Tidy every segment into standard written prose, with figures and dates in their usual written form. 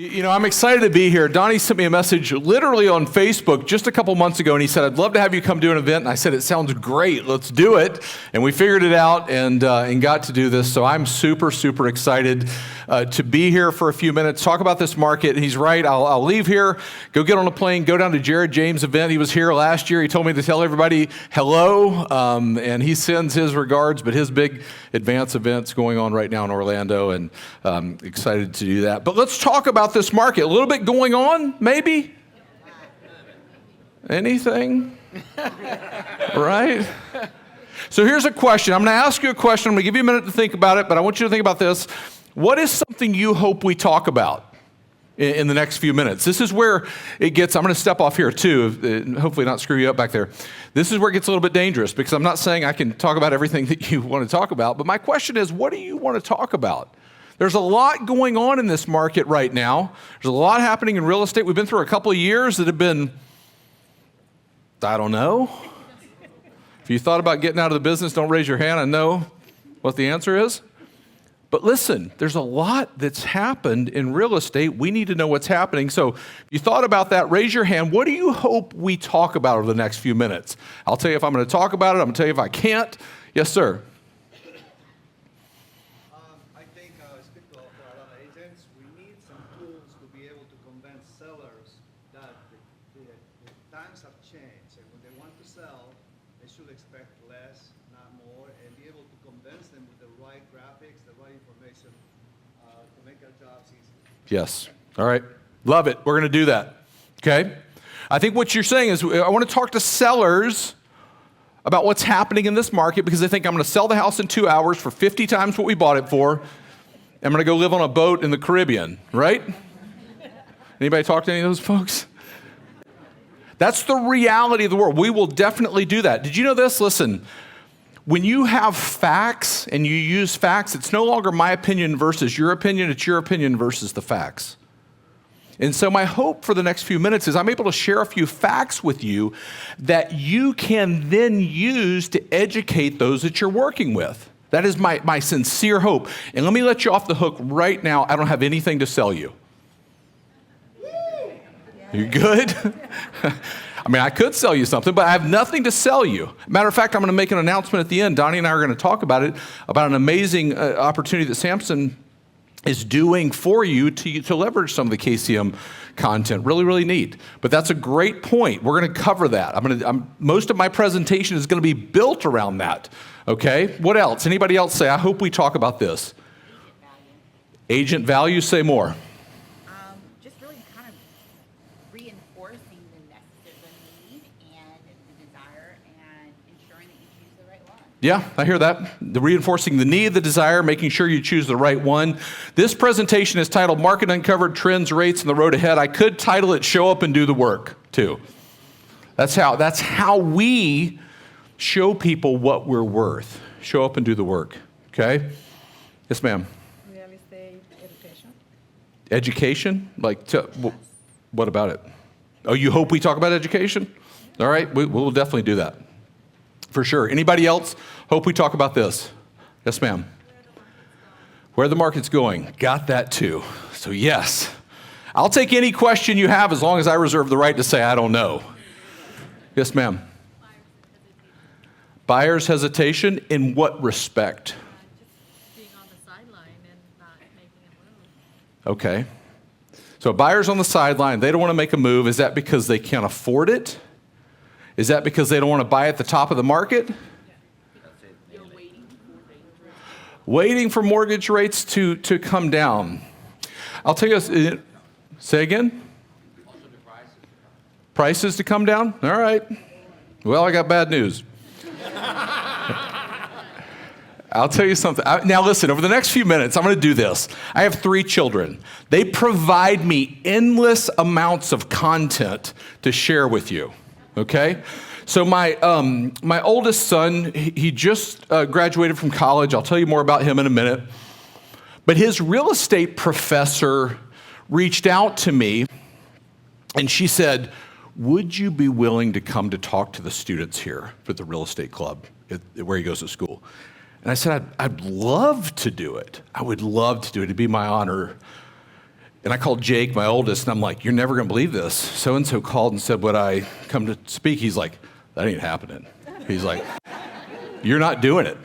I'm excited to be here. Donnie sent me a message literally on Facebook just a couple months ago, and he said, I'd love to have you come do an event. And I said, it sounds great. Let's do it. And we figured it out and got to do this. So I'm super, super excited to be here for a few minutes, talk about this market. And he's right. I'll leave here, go get on a plane, go down to Jared James' event. He was here last year. He told me to tell everybody hello, and he sends his regards, but his big advance event's going on right now in Orlando, and excited to do that. But let's talk about this market. A little bit going on, maybe? Anything? Right? So here's a question. I'm going to ask you a question. I'm going to give you a minute to think about it, but I want you to think about this. What is something you hope we talk about in the next few minutes? This is where it gets, I'm going to step off here too, hopefully not screw you up back there. This is where it gets a little bit dangerous, because I'm not saying I can talk about everything that you want to talk about, but my question is, what do you want to talk about? There's a lot going on in this market right now. There's a lot happening in real estate. We've been through a couple of years that have been, I don't know. If you thought about getting out of the business, don't raise your hand. I know what the answer is. But listen, there's a lot that's happened in real estate. We need to know what's happening. So if you thought about that, raise your hand. What do you hope we talk about over the next few minutes? I'll tell you if I'm going to talk about it. I'm going to tell you if I can't. Yes, sir. I think, speak for a lot of agents, we need some tools to be able to convince sellers that the times have changed. And when they want to sell, they should expect less, not more, and be able to convince them with the right graphics, the right information to make our jobs easy. Yes. All right. Love it. We're going to do that. Okay. I think what you're saying is I want to talk to sellers about what's happening in this market, because they think I'm going to sell the house in 2 hours for 50 times what we bought it for. I'm going to go live on a boat in the Caribbean, right? Anybody talk to any of those folks? That's the reality of the world. We will definitely do that. Did you know this? Listen, when you have facts and you use facts, it's no longer my opinion versus your opinion. It's your opinion versus the facts. And so my hope for the next few minutes is I'm able to share a few facts with you that you can then use to educate those that you're working with. That is my sincere hope. And let me let you off the hook right now. I don't have anything to sell you. You good? I mean, I could sell you something, but I have nothing to sell you. Matter of fact, I'm going to make an announcement at the end. Donnie and I are going to talk about it, about an amazing opportunity that Samson is doing for you to leverage some of the KCM content. Really, really neat. But that's a great point. We're going to cover that. Most of my presentation is going to be built around that. Okay? What else? Anybody else say, I hope we talk about this? Agent value, say more. Just really kind of reinforcing the need and the desire and ensuring that you choose the right one. Yeah, I hear that. Reinforcing the need, the desire, making sure you choose the right one. This presentation is titled Market Uncovered, Trends, Rates, and the Road Ahead. I could title it Show Up and Do the Work, too. That's how we show people what we're worth. Show up and do the work, okay? Yes, ma'am. Real estate education. Education? What about it? Oh, you hope we talk about education? All right, we'll definitely do that. For sure. Anybody else hope we talk about this? Yes, ma'am. Where the market's going. Got that too. So yes. I'll take any question you have as long as I reserve the right to say I don't know. Yes, ma'am. Buyer's hesitation in what respect? Just being on the sideline and not making a move. Okay. So a buyer's on the sideline. They don't want to make a move. Is that because they can't afford it? Is that because they don't want to buy at the top of the market? Waiting for mortgage rates to come down. I'll tell you, say again? Prices to come down? All right. Well, I got bad news. I'll tell you something. Now listen, over the next few minutes, I'm going to do this. I have 3 children. They provide me endless amounts of content to share with you. Okay? So my oldest son, he just graduated from college. I'll tell you more about him in a minute. But his real estate professor reached out to me, and she said, would you be willing to come to talk to the students here for the real estate club where he goes to school? And I said, I'd love to do it. I would love to do it. It'd be my honor. And I called Jake, my oldest, and I'm like, you're never going to believe this. So-and-so called and said, would I come to speak? He's like, that ain't happening. He's like, you're not doing it.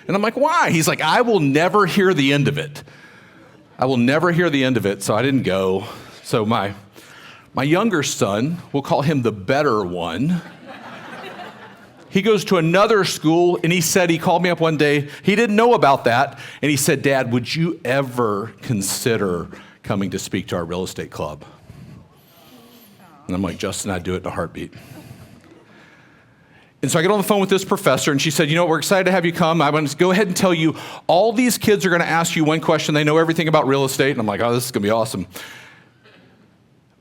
And I'm like, why? He's like, I will never hear the end of it. I will never hear the end of it, so I didn't go. So my younger son, we'll call him the better one, he goes to another school, and he said, he called me up one day, he didn't know about that, and he said, Dad, would you ever consider coming to speak to our real estate club? And I'm like, Justin, I'd do it in a heartbeat. And so I get on the phone with this professor, and she said, you know what, we're excited to have you come. I'm going to go ahead and tell you, all these kids are going to ask you one question. They know everything about real estate. And I'm like, oh, this is going to be awesome.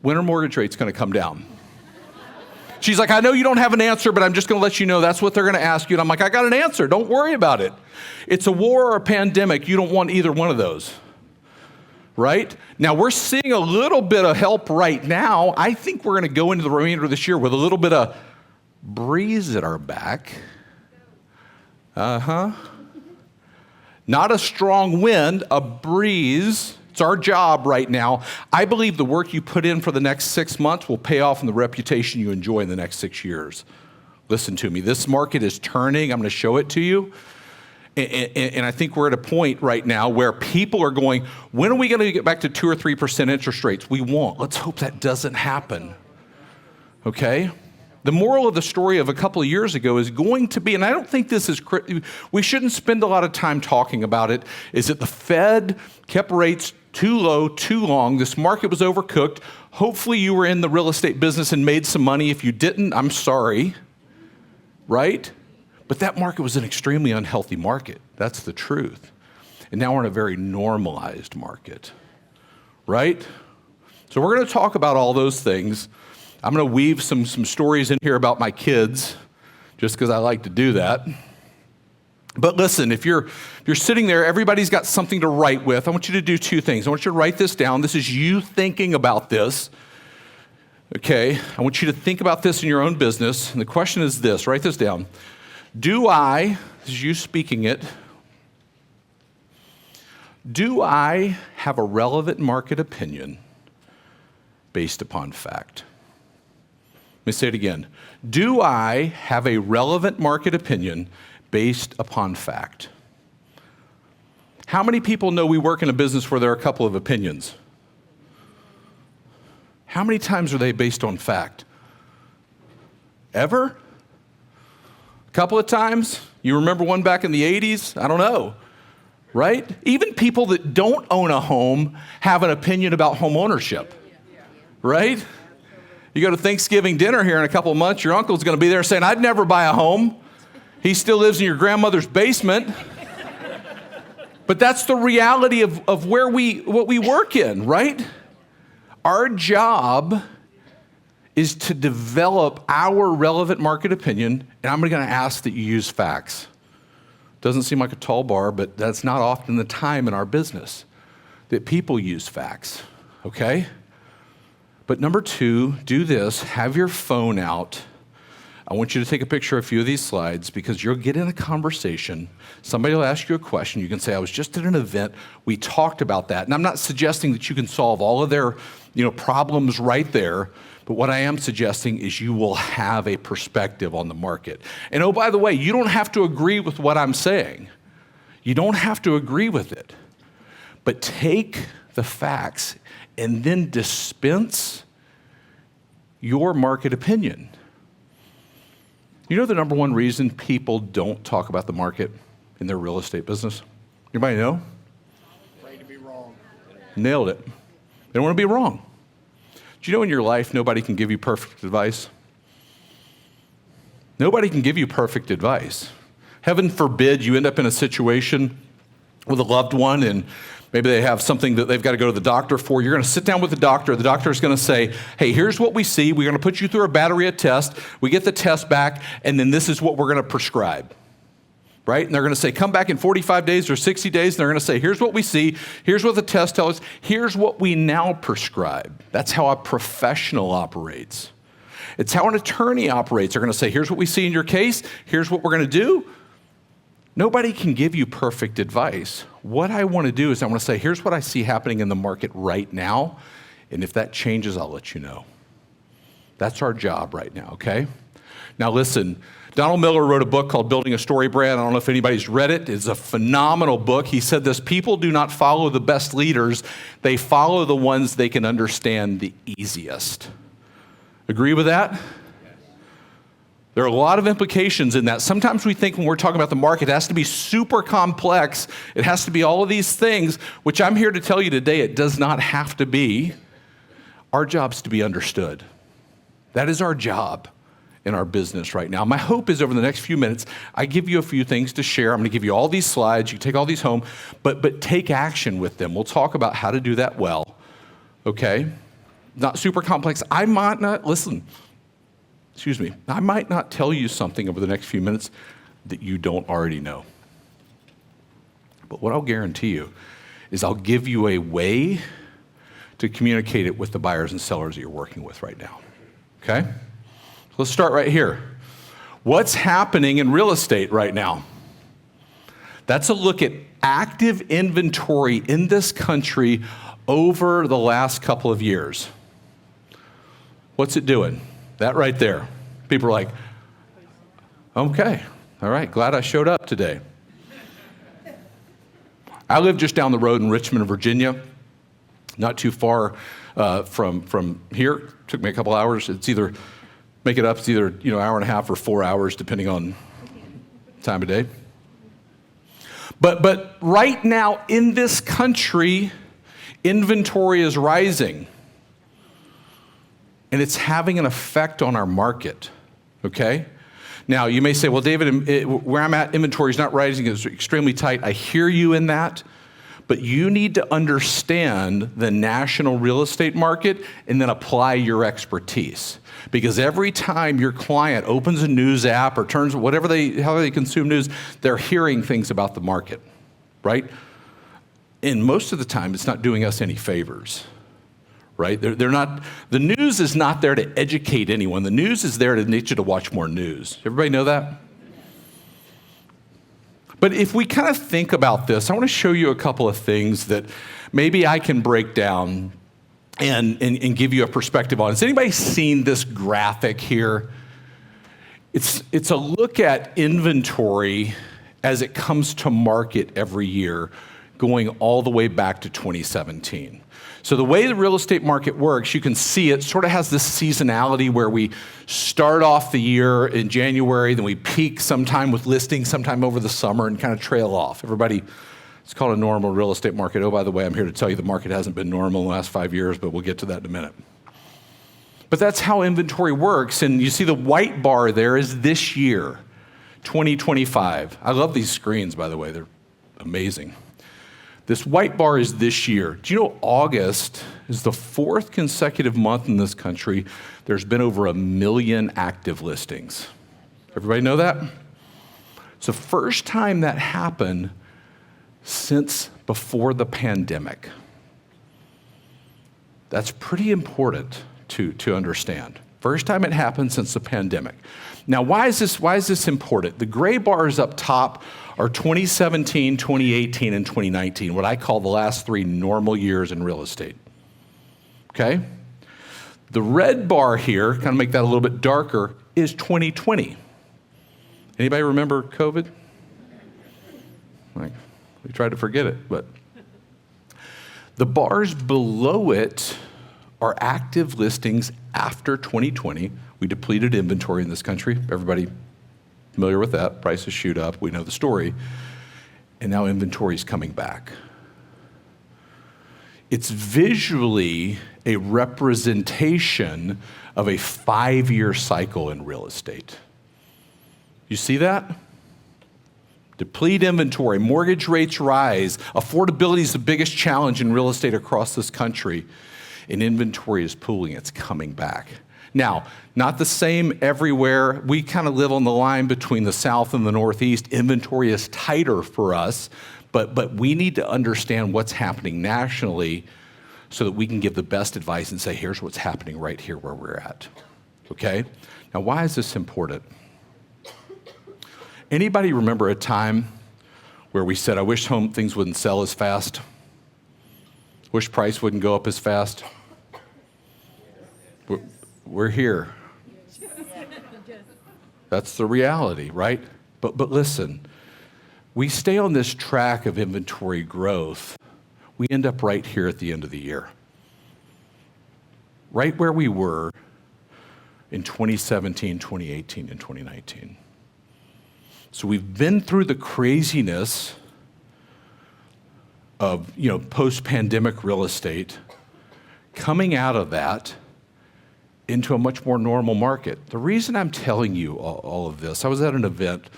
When are mortgage rates going to come down? She's like, I know you don't have an answer, but I'm just going to let you know that's what they're going to ask you. And I'm like, I got an answer. Don't worry about it. It's a war or a pandemic. You don't want either one of those. Right? Now, we're seeing a little bit of help right now. I think we're going to go into the remainder of this year with a little bit of breeze at our back. Not a strong wind, a breeze. It's our job right now. I believe the work you put in for the next 6 months will pay off in the reputation you enjoy in the next 6 years. Listen to me. This market is turning. I'm going to show it to you. And I think we're at a point right now where people are going, when are we going to get back to 2 or 3% interest rates? We won't. Let's hope that doesn't happen. Okay? The moral of the story of a couple of years ago is going to be, and I don't think this is, we shouldn't spend a lot of time talking about it, is that the Fed kept rates too low, too long. This market was overcooked. Hopefully you were in the real estate business and made some money. If you didn't, I'm sorry, right? But that market was an extremely unhealthy market. That's the truth. And now we're in a very normalized market, right? So we're going to talk about all those things. I'm going to weave some stories in here about my kids, just because I like to do that. But listen, if you're sitting there, everybody's got something to write with. I want you to do 2 things. I want you to write this down. This is you thinking about this. Okay? I want you to think about this in your own business. And the question is this. Write this down. This is you speaking it, do I have a relevant market opinion based upon fact? Let me say it again. Do I have a relevant market opinion based upon fact? How many people know we work in a business where there are a couple of opinions? How many times are they based on fact? Ever? A couple of times? You remember one back in the 80s? I don't know. Right? Even people that don't own a home have an opinion about home ownership. Right? You go to Thanksgiving dinner here in a couple of months, your uncle's going to be there saying, I'd never buy a home. He still lives in your grandmother's basement. But that's the reality of what we work in, right? Our job is to develop our relevant market opinion, and I'm going to ask that you use facts. Doesn't seem like a tall bar, but that's not often the time in our business that people use facts, okay? But number 2, do this. Have your phone out. I want you to take a picture of a few of these slides because you'll get in a conversation. Somebody will ask you a question. You can say, I was just at an event. We talked about that. And I'm not suggesting that you can solve all of their problems right there. But what I am suggesting is you will have a perspective on the market. And oh, by the way, you don't have to agree with what I'm saying. You don't have to agree with it. But take the facts and then dispense your market opinion. You know the number one reason people don't talk about the market in their real estate business? Anybody know? Afraid to be wrong. Nailed it. They don't want to be wrong. Do you know in your life nobody can give you perfect advice? Nobody can give you perfect advice. Heaven forbid you end up in a situation with a loved one and maybe they have something that they've got to go to the doctor for. You're going to sit down with the doctor. The doctor is going to say, hey, here's what we see. We're going to put you through a battery of tests. We get the test back, and then this is what we're going to prescribe. Right? And they're going to say, come back in 45 days or 60 days. And they're going to say, here's what we see. Here's what the test tells us. Here's what we now prescribe. That's how a professional operates. It's how an attorney operates. They're going to say, here's what we see in your case. Here's what we're going to do. Nobody can give you perfect advice. What I want to do is I want to say, here's what I see happening in the market right now, and if that changes, I'll let you know. That's our job right now, okay? Now listen, Donald Miller wrote a book called Building a Story Brand. I don't know if anybody's read it. It's a phenomenal book. He said this: people do not follow the best leaders, they follow the ones they can understand the easiest. Agree with that? There are a lot of implications in that. Sometimes we think when we're talking about the market, it has to be super complex. It has to be all of these things, which I'm here to tell you today, it does not have to be. Our job's to be understood. That is our job in our business right now. My hope is over the next few minutes, I give you a few things to share. I'm going to give you all these slides. You can take all these home, but take action with them. We'll talk about how to do that well, okay? Not super complex. I might not tell you something over the next few minutes that you don't already know. But what I'll guarantee you is I'll give you a way to communicate it with the buyers and sellers that you're working with right now, okay? So let's start right here. What's happening in real estate right now? That's a look at active inventory in this country over the last couple of years. What's it doing? That right there. People are like, okay, all right, glad I showed up today. I live just down the road in Richmond, Virginia, not too far from here. Took me a couple hours. It's either an hour and a half or 4 hours, depending on time of day. But right now in this country, inventory is rising. And it's having an effect on our market, okay? Now, you may say, well, David, where I'm at, inventory is not rising, it's extremely tight. I hear you in that, but you need to understand the national real estate market and then apply your expertise. Because every time your client opens a news app or turns how they consume news, they're hearing things about the market, right? And most of the time, it's not doing us any favors. Right? They're not. The news is not there to educate anyone. The news is there to get you to watch more news. Everybody know that? But if we kind of think about this, I want to show you a couple of things that maybe I can break down and give you a perspective on. Has anybody seen this graphic here? It's a look at inventory as it comes to market every year, going all the way back to 2017. So the way the real estate market works, you can see it sort of has this seasonality where we start off the year in January, then we peak sometime with listings, sometime over the summer, and kind of trail off. Everybody, it's called a normal real estate market. Oh, by the way, I'm here to tell you the market hasn't been normal in the last 5 years, but we'll get to that in a minute. But that's how inventory works, and you see the white bar there is this year, 2025. I love these screens, by the way. They're amazing. This white bar is this year. Do you know August is the 4th consecutive month in this country there's been over 1 million active listings? Everybody know that? It's the first time that happened since before the pandemic. That's pretty important to understand. First time it happened since the pandemic. Now, why is this important? The gray bars up top are 2017, 2018, and 2019, what I call the last 3 normal years in real estate. Okay? The red bar here, kind of make that a little bit darker, is 2020. Anybody remember COVID? We tried to forget it, but the bars below it are active listings after 2020. We depleted inventory in this country. Everybody familiar with that? Prices shoot up. We know the story. And now inventory is coming back. It's visually a representation of a 5-year cycle in real estate. You see that? Deplete inventory, mortgage rates rise, affordability is the biggest challenge in real estate across this country, and inventory is pooling, it's coming back. Now, not the same everywhere. We kind of live on the line between the South and the Northeast. Inventory is tighter for us, but we need to understand what's happening nationally so that we can give the best advice and say, here's what's happening right here where we're at, okay? Now, why is this important? Anybody remember a time where we said, I wish things wouldn't sell as fast. Wish price wouldn't go up as fast. We're here. That's the reality, right? But listen, we stay on this track of inventory growth. We end up right here at the end of the year. Right where we were in 2017, 2018, and 2019. So we've been through the craziness of, post-pandemic real estate, coming out of that into a much more normal market. The reason I'm telling you all of this, I was at an event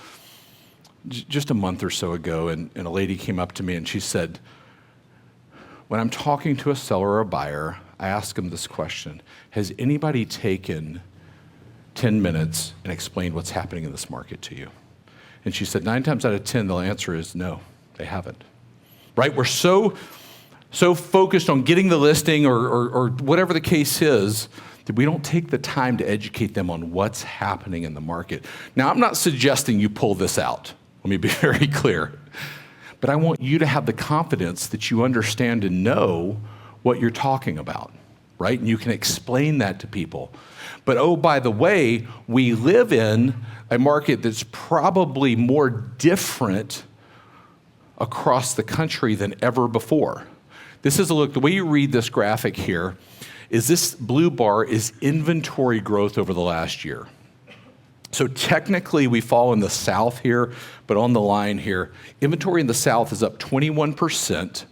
just a month or so ago, and a lady came up to me and she said, when I'm talking to a seller or a buyer, I ask them this question: has anybody taken 10 minutes and explained what's happening in this market to you? And she said 9 times out of 10, the answer is no, they haven't. Right? We're so focused on getting the listing or whatever the case is that we don't take the time to educate them on what's happening in the market. Now, I'm not suggesting you pull this out. Let me be very clear. But I want you to have the confidence that you understand and know what you're talking about, right? And you can explain that to people. But oh, by the way, we live in a market that's probably more different across the country than ever before. This is a look, the way you read this graphic here is this blue bar is inventory growth over the last year. So technically we fall in the South here, but on the line here, inventory in the South is up 21%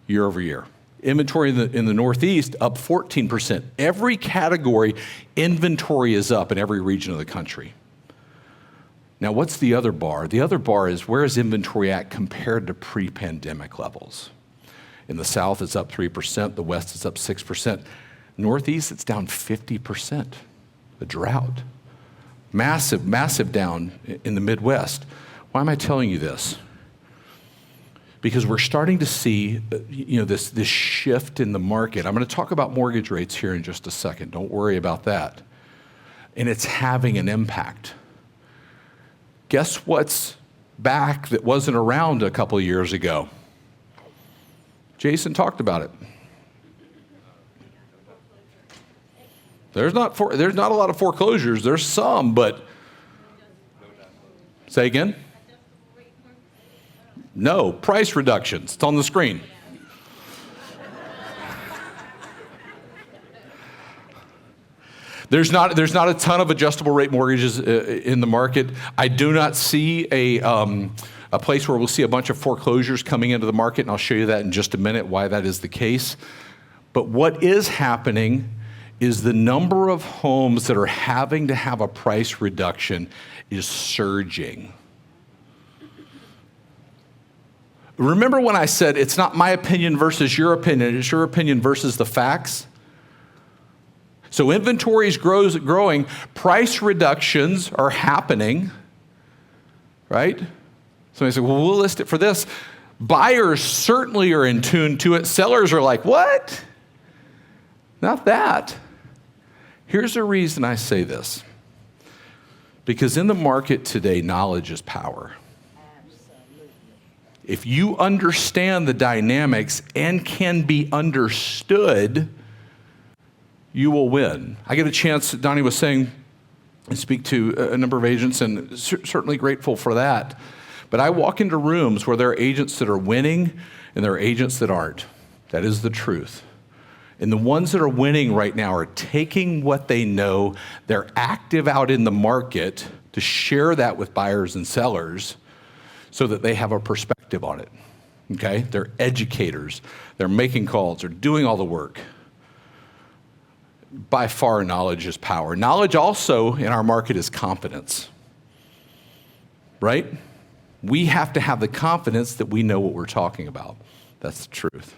year over year. Inventory in the Northeast up 14%. Every category, inventory is up in every region of the country. Now, what's the other bar? The other bar is where is inventory at compared to pre-pandemic levels? In the South, it's up 3%. The West is up 6%. Northeast, it's down 50%. A drought. Massive, massive down in the Midwest. Why am I telling you this? Because we're starting to see, this shift in the market. I'm going to talk about mortgage rates here in just a second. Don't worry about that. And it's having an impact. Guess what's back that wasn't around a couple of years ago? Jason talked about it. There's not a lot of foreclosures. There's some, but say again? No, price reductions. It's on the screen. There's not a ton of adjustable rate mortgages in the market. I do not see a place where we'll see a bunch of foreclosures coming into the market, and I'll show you that in just a minute, why that is the case. But what is happening is the number of homes that are having to have a price reduction is surging. Remember when I said it's not my opinion versus your opinion, it's your opinion versus the facts? So inventory is growing, price reductions are happening, right? Somebody said, well, we'll list it for this. Buyers certainly are in tune to it. Sellers are like, what? Not that. Here's the reason I say this. Because in the market today, knowledge is power. If you understand the dynamics and can be understood, you will win. I get a chance, Donnie was saying, to speak to a number of agents, and certainly grateful for that. But I walk into rooms where there are agents that are winning and there are agents that aren't. That is the truth. And the ones that are winning right now are taking what they know. They're active out in the market to share that with buyers and sellers so that they have a perspective on it. Okay? They're educators. They're making calls. They're doing all the work. By far, knowledge is power. Knowledge also in our market is confidence. Right? We have to have the confidence that we know what we're talking about. That's the truth.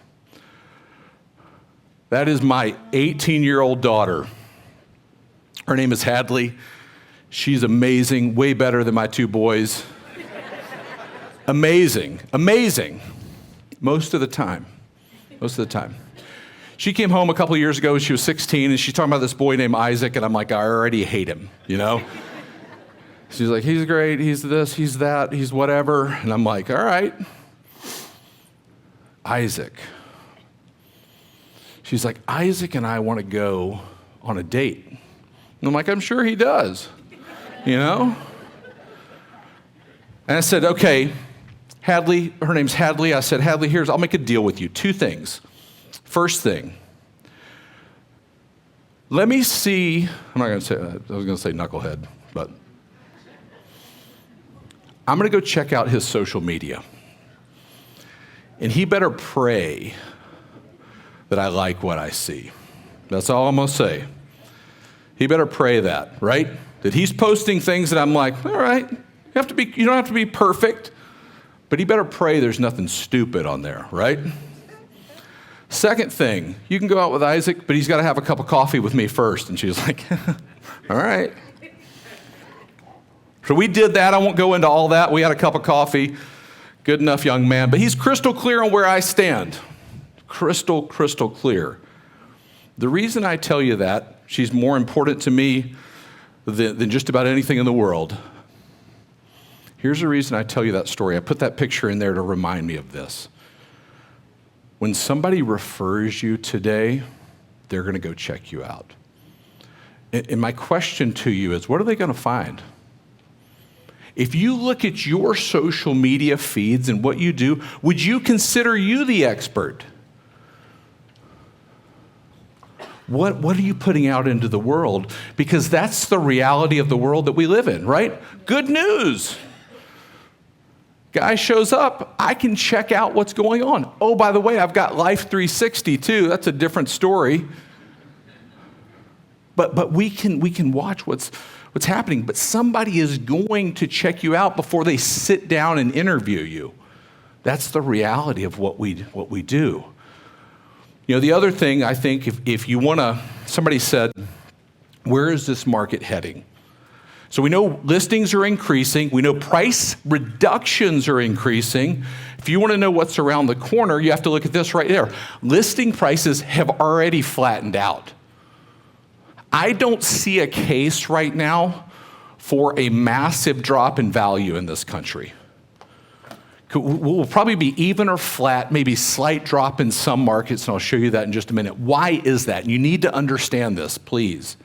That is my 18-year-old daughter. Her name is Hadley. She's amazing, way better than my two boys. Amazing, amazing. Most of the time. She came home a couple of years ago. She was 16, and she's talking about this boy named Isaac, and I'm like, I already hate him, She's like, he's great, he's this, he's that, he's whatever. And I'm like, all right. Isaac. She's like, Isaac and I want to go on a date. And I'm like, I'm sure he does, you know? And I said, okay, Hadley, her name's Hadley. I said, Hadley, I'll make a deal with you. 2 things. First thing, let me see, I'm not going to say, I was going to say knucklehead, but I'm going to go check out his social media. And he better pray that I like what I see. That's all I'm going to say. He better pray that, right? That he's posting things that I'm like, all right, you don't have to be perfect, but he better pray there's nothing stupid on there, right? Second thing, you can go out with Isaac, but he's got to have a cup of coffee with me first. And she was like, all right. So we did that. I won't go into all that. We had a cup of coffee. Good enough, young man. But he's crystal clear on where I stand. Crystal clear. The reason I tell you that, she's more important to me than just about anything in the world. Here's the reason I tell you that story. I put that picture in there to remind me of this. When somebody refers you today, they're going to go check you out. And my question to you is, what are they going to find? If you look at your social media feeds and what you do, would you consider you the expert? What are you putting out into the world? Because that's the reality of the world that we live in, right? Good news. Guy shows up, I can check out what's going on. Oh, by the way, I've got Life 360 too. That's a different story. But we can watch what's happening. But somebody is going to check you out before they sit down and interview you. That's the reality of what we do. You know, the other thing, I think, if you want to, somebody said, where is this market heading? So we know listings are increasing. We know price reductions are increasing. If you want to know what's around the corner, you have to look at this right there. Listing prices have already flattened out. I don't see a case right now for a massive drop in value in this country. We'll probably be even or flat, maybe slight drop in some markets, and I'll show you that in just a minute. Why is that? You need to understand this, please.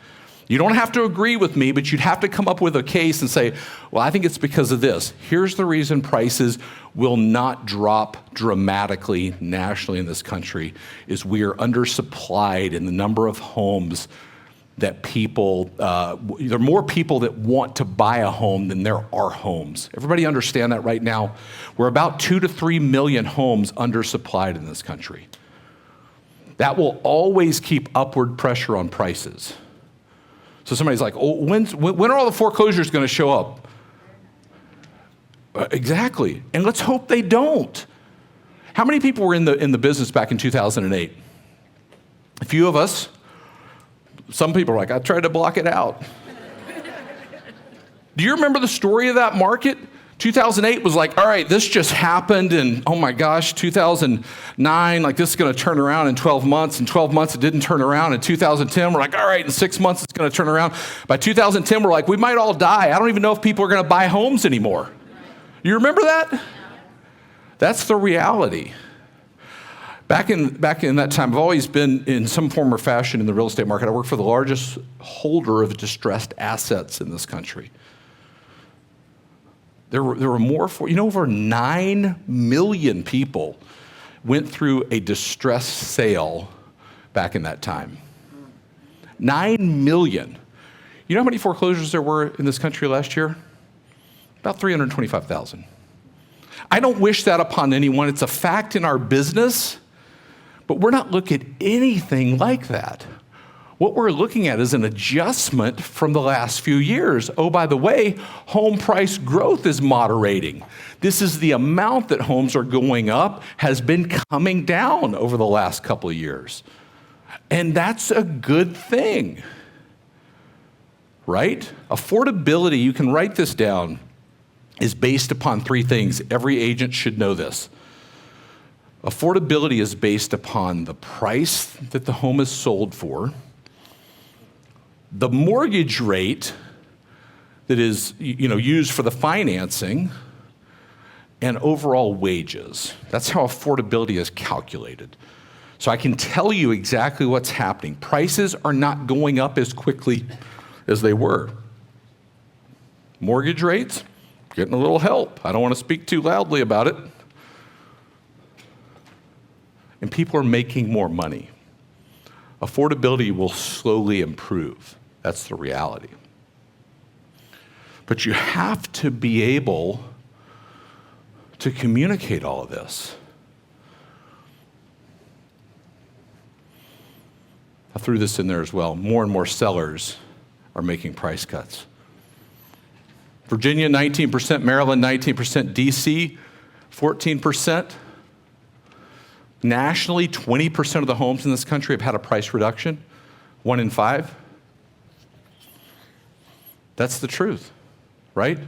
You don't have to agree with me, but you'd have to come up with a case and say, well, I think it's because of this. Here's the reason prices will not drop dramatically nationally in this country is we are undersupplied in the number of homes that people, there are more people that want to buy a home than there are homes. Everybody understand that right now? We're about 2 to 3 million homes undersupplied in this country. That will always keep upward pressure on prices. So somebody's like, oh, when are all the foreclosures going to show up? Exactly. And let's hope they don't. How many people were in the business back in 2008? A few of us. Some people are like, I tried to block it out. Do you remember the story of that market? 2008 was like, all right, this just happened, and oh my gosh, 2009, like this is going to turn around in 12 months. In 12 months, it didn't turn around. In 2010, we're like, all right, in 6 months, it's going to turn around. By 2010, we're like, we might all die. I don't even know if people are going to buy homes anymore. You remember that? That's the reality. Back in that time, I've always been in some form or fashion in the real estate market. I work for the largest holder of distressed assets in this country. There were more, over 9 million people went through a distressed sale back in that time. 9 million. You know how many foreclosures there were in this country last year? About 325,000. I don't wish that upon anyone. It's a fact in our business, but we're not looking at anything like that. What we're looking at is an adjustment from the last few years. Oh, by the way, home price growth is moderating. This is the amount that homes are going up has been coming down over the last couple of years. And that's a good thing, right? Affordability, you can write this down, is based upon 3 things. Every agent should know this. Affordability is based upon the price that the home is sold for, the mortgage rate that is, used for the financing and overall wages. That's how affordability is calculated. So I can tell you exactly what's happening. Prices are not going up as quickly as they were. Mortgage rates, getting a little help. I don't want to speak too loudly about it. And people are making more money. Affordability will slowly improve. That's the reality. But you have to be able to communicate all of this. I threw this in there as well. More and more sellers are making price cuts. Virginia, 19%, Maryland, 19%, DC, 14%. Nationally, 20% of the homes in this country have had a price reduction, 1 in 5. That's the truth, right?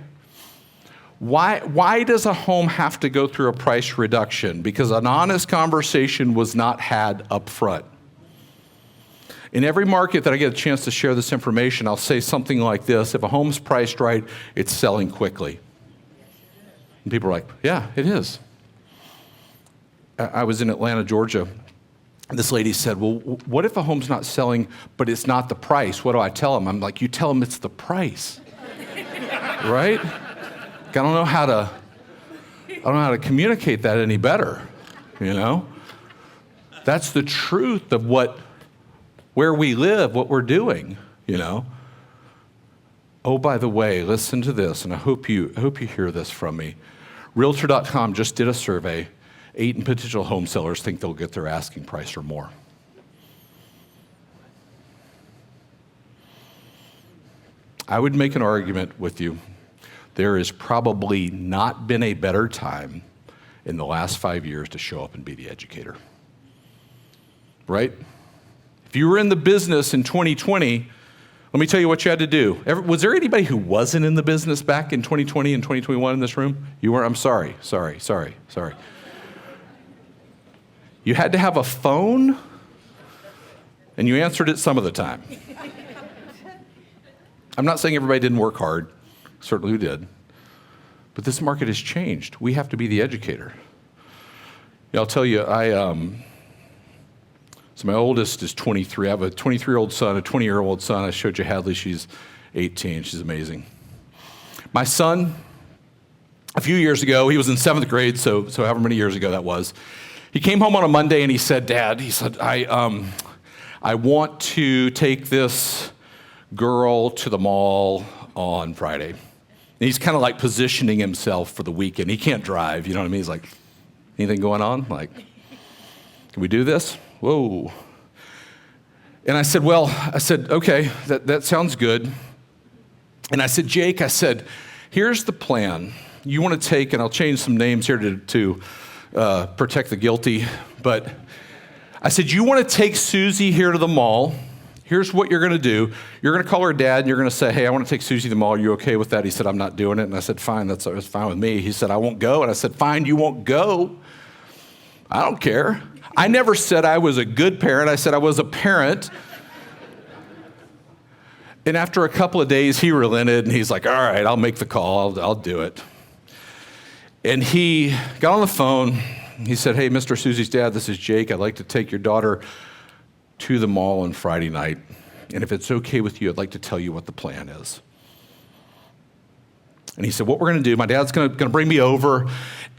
Why does a home have to go through a price reduction? Because an honest conversation was not had up front. In every market that I get a chance to share this information, I'll say something like this: if a home's priced right, it's selling quickly. And people are like, yeah, it is. I was in Atlanta, Georgia, and this lady said, well, what if a home's not selling, but it's not the price? What do I tell them? I'm like, you tell them it's the price, right? I don't know how to communicate that any better, That's the truth of where we live, what we're doing, Oh, by the way, listen to this, and I hope you hear this from me. Realtor.com just did a survey. 8 potential home sellers think they'll get their asking price or more. I would make an argument with you. There has probably not been a better time in the last 5 years to show up and be the educator. Right? If you were in the business in 2020, let me tell you what you had to do. Was there anybody who wasn't in the business back in 2020 and 2021 in this room? You were? I'm sorry. You had to have a phone, and you answered it some of the time. I'm not saying everybody didn't work hard. Certainly we did. But this market has changed. We have to be the educator. I'll tell you, so my oldest is 23. I have a 23-year-old son, a 20-year-old son. I showed you Hadley. She's 18. She's amazing. My son, a few years ago, he was in 7th grade, so however many years ago that was, he came home on a Monday and he said, Dad, I want to take this girl to the mall on Friday. And he's kind of like positioning himself for the weekend. He can't drive, you know what I mean? He's like, anything going on? Like, can we do this? Whoa. And I said, okay, that sounds good. And I said, Jake, here's the plan. You want to take, and I'll change some names here to protect the guilty, but I said, you want to take Susie here to the mall. Here's what you're going to do. You're going to call her dad, and you're going to say, hey, I want to take Susie to the mall. Are you okay with that? He said, I'm not doing it. And I said, fine, that's fine with me. He said, I won't go. And I said, fine, you won't go. I don't care. I never said I was a good parent. I said I was a parent. And after a couple of days, he relented, and he's like, all right, I'll make the call. I'll do it. And he got on the phone. He said, hey, Mr. Susie's dad, this is Jake. I'd like to take your daughter to the mall on Friday night. And if it's okay with you, I'd like to tell you what the plan is. And he said, what we're going to do, my dad's going to bring me over.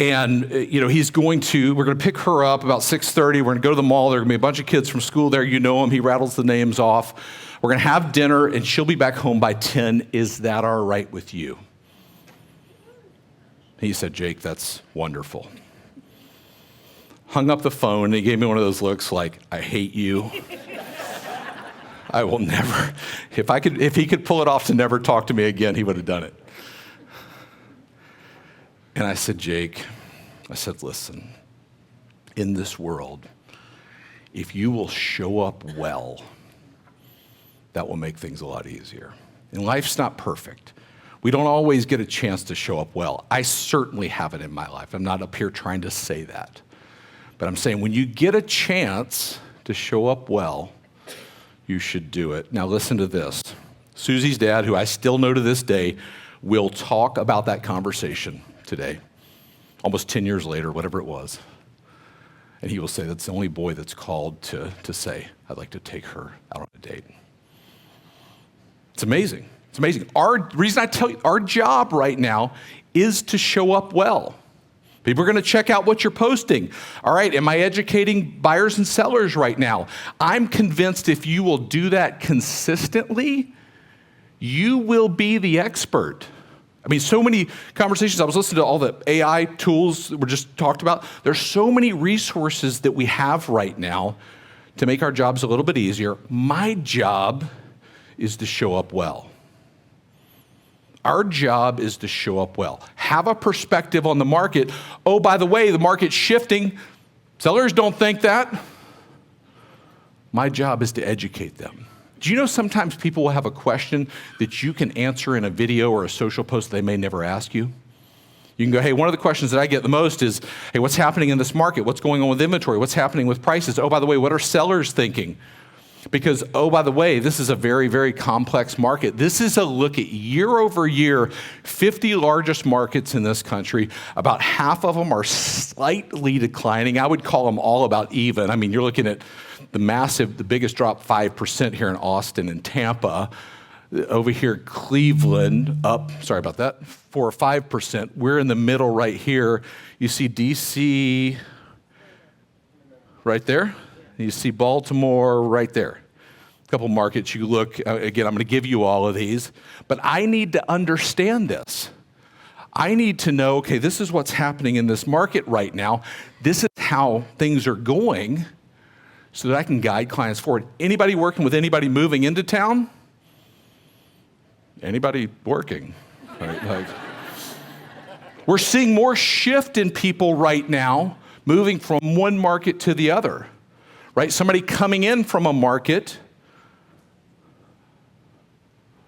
And, we're going to pick her up about 6:30. We're going to go to the mall. There are going to be a bunch of kids from school there. You know him. He rattles the names off. We're going to have dinner, and she'll be back home by 10. Is that all right with you? He said, Jake, that's wonderful. Hung up the phone, and he gave me one of those looks like, I hate you. I will never, if he could pull it off to never talk to me again, he would have done it. And I said, Jake, listen, in this world, if you will show up well, that will make things a lot easier. And life's not perfect. We don't always get a chance to show up well. I certainly haven't in my life. I'm not up here trying to say that. But I'm saying when you get a chance to show up well, you should do it. Now listen to this. Susie's dad, who I still know to this day, will talk about that conversation today, almost 10 years later, whatever it was. And he will say, that's the only boy that's called to say, I'd like to take her out on a date. It's amazing. It's amazing. Reason I tell you, our job right now is to show up well. People are going to check out what you're posting. All right, am I educating buyers and sellers right now? I'm convinced if you will do that consistently, you will be the expert. I mean, so many conversations. I was listening to all the AI tools that were just talked about. There's so many resources that we have right now to make our jobs a little bit easier. My job is to show up well. Our job is to show up well. Have a perspective on the market. Oh, by the way, the market's shifting. Sellers don't think that. My job is to educate them. Do you know sometimes people will have a question that you can answer in a video or a social post they may never ask you? You can go, hey, one of the questions that I get the most is, hey, what's happening in this market? What's going on with inventory? What's happening with prices? Oh, by the way, what are sellers thinking? Because, oh, by the way, this is a very, very complex market. This is a look at year over year, 50 largest markets in this country. About half of them are slightly declining. I would call them all about even. I mean, you're looking at the biggest drop, 5% here in Austin and Tampa. Over here, Cleveland, up, sorry about that, 4 or 5%. We're in the middle right here. You see DC right there. You see Baltimore right there. A couple markets you look, again, I'm going to give you all of these, but I need to understand this. I need to know, okay, this is what's happening in this market right now. This is how things are going so that I can guide clients forward. Anybody working with anybody moving into town? Anybody working? Right? We're seeing more shift in people right now moving from one market to the other. Right? Somebody coming in from a market,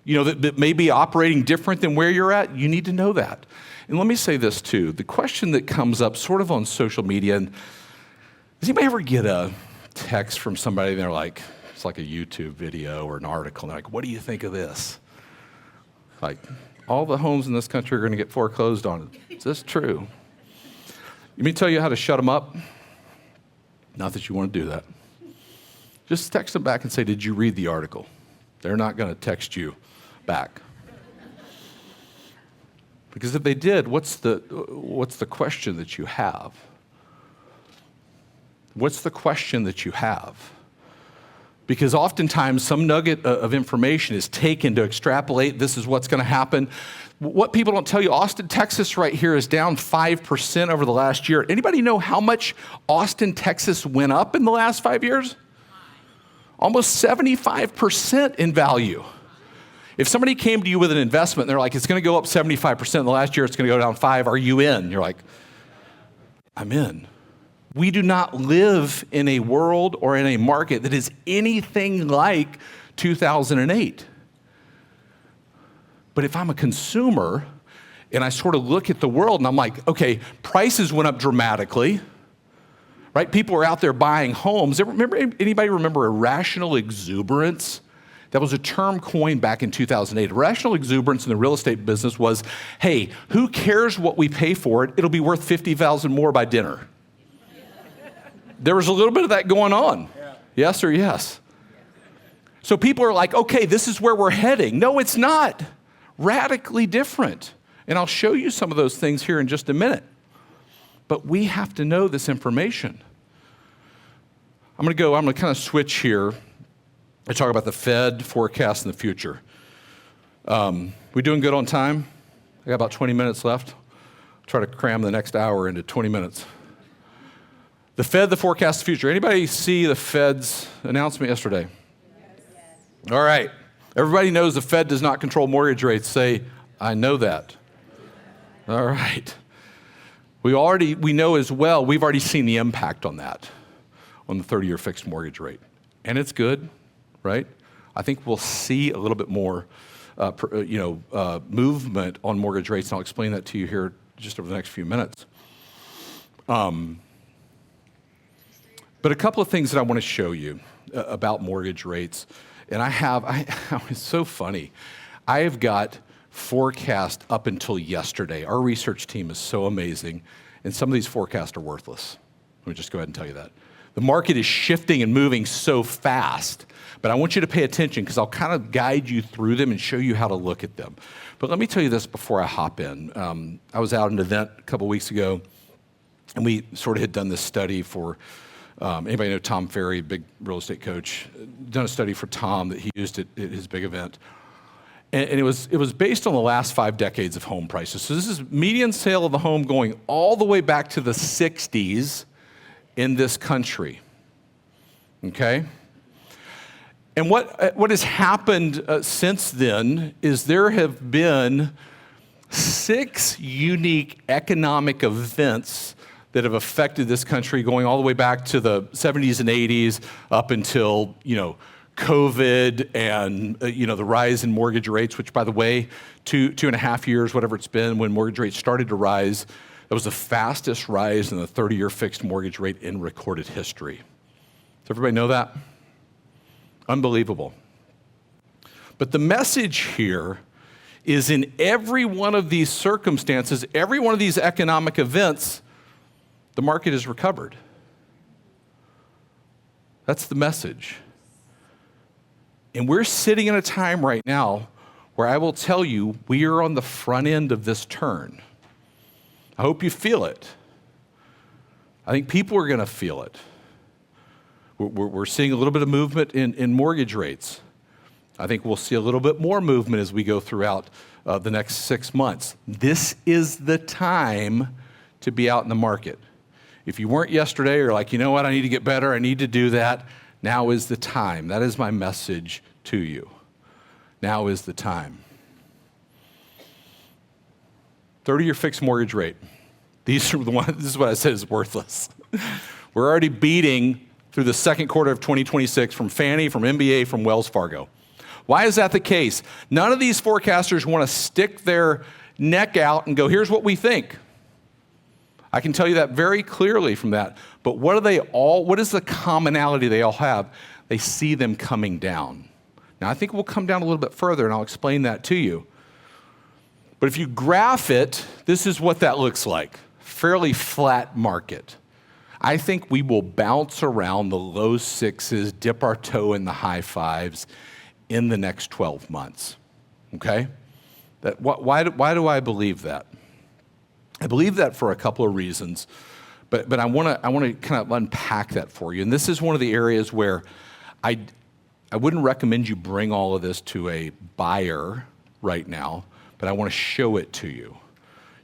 that may be operating different than where you're at. You need to know that. And let me say this too. The question that comes up sort of on social media, and does anybody ever get a text from somebody and they're like, it's like a YouTube video or an article, and they're like, what do you think of this? Like, all the homes in this country are going to get foreclosed on. Is this true? Let me tell you how to shut them up. Not that you want to do that. Just text them back and say, did you read the article? They're not going to text you back. Because if they did, what's the question that you have? What's the question that you have? Because oftentimes some nugget of information is taken to extrapolate, this is what's going to happen. What people don't tell you, Austin, Texas right here is down 5% over the last year. Anybody know how much Austin, Texas went up in the last 5 years? Almost 75% in value. If somebody came to you with an investment and they're like, it's going to go up 75%, in the last year it's going to go down 5%, are you in? You're like, I'm in. We do not live in a world or in a market that is anything like 2008. But if I'm a consumer and I sort of look at the world and I'm like, okay, prices went up dramatically, right? People are out there buying homes. Anybody remember irrational exuberance? That was a term coined back in 2008. Irrational exuberance in the real estate business was, hey, who cares what we pay for it? It'll be worth $50,000 more by dinner. There was a little bit of that going on. Yeah. Yes or yes? So people are like, okay, this is where we're heading. No, it's not. Radically different. And I'll show you some of those things here in just a minute. But we have to know this information. I'm going to kind of switch here and talk about the Fed forecast in the future. We doing good on time? I got about 20 minutes left. I'll try to cram the next hour into 20 minutes. The Fed, the forecast of the future. Anybody see the Fed's announcement yesterday? Yes. All right. Everybody knows the Fed does not control mortgage rates. Say, I know that. All right. We know as well, we've already seen the impact on that, on the 30-year fixed mortgage rate. And it's good, right? I think we'll see a little bit more movement on mortgage rates, and I'll explain that to you here just over the next few minutes. But a couple of things that I want to show you. about mortgage rates. And it's so funny. I have got forecast up until yesterday. Our research team is so amazing, and some of these forecasts are worthless. Let me just go ahead and tell you that. The market is shifting and moving so fast, but I want you to pay attention because I'll kind of guide you through them and show you how to look at them. But let me tell you this before I hop in. I was out at an event a couple weeks ago, and we sort of had done this study for, anybody know Tom Ferry, big real estate coach, done a study for Tom that he used at his big event. And it was based on the last 5 decades of home prices. So this is median sale of the home going all the way back to the 60s in this country, okay? And what has happened since then is there have been 6 unique economic events that have affected this country going all the way back to the 70s and 80s up until, COVID and, the rise in mortgage rates, which, by the way, 2.5 years, whatever it's been, when mortgage rates started to rise, that was the fastest rise in the 30-year fixed mortgage rate in recorded history. Does everybody know that? Unbelievable. But the message here is in every one of these circumstances, every one of these economic events, the market has recovered. That's the message. And we're sitting in a time right now where I will tell you we are on the front end of this turn. I hope you feel it. I think people are going to feel it. We're seeing a little bit of movement in mortgage rates. I think we'll see a little bit more movement as we go throughout the next 6 months. This is the time to be out in the market. If you weren't yesterday, or like, you know what, I need to get better, I need to do that, now is the time. That is my message to you. Now is the time. 30-year fixed mortgage rate. These are the ones, this is what I said is worthless. We're already beating through the second quarter of 2026 from Fannie, from MBA, from Wells Fargo. Why is that the case? None of these forecasters want to stick their neck out and go, here's what we think. I can tell you that very clearly from that. But what is the commonality they all have? They see them coming down. Now, I think we'll come down a little bit further, and I'll explain that to you. But if you graph it, this is what that looks like. Fairly flat market. I think we will bounce around the low 6s, dip our toe in the high 5s in the next 12 months, okay? Why do I believe that? I believe that for a couple of reasons, but I want to kind of unpack that for you. And this is one of the areas where I wouldn't recommend you bring all of this to a buyer right now, but I want to show it to you.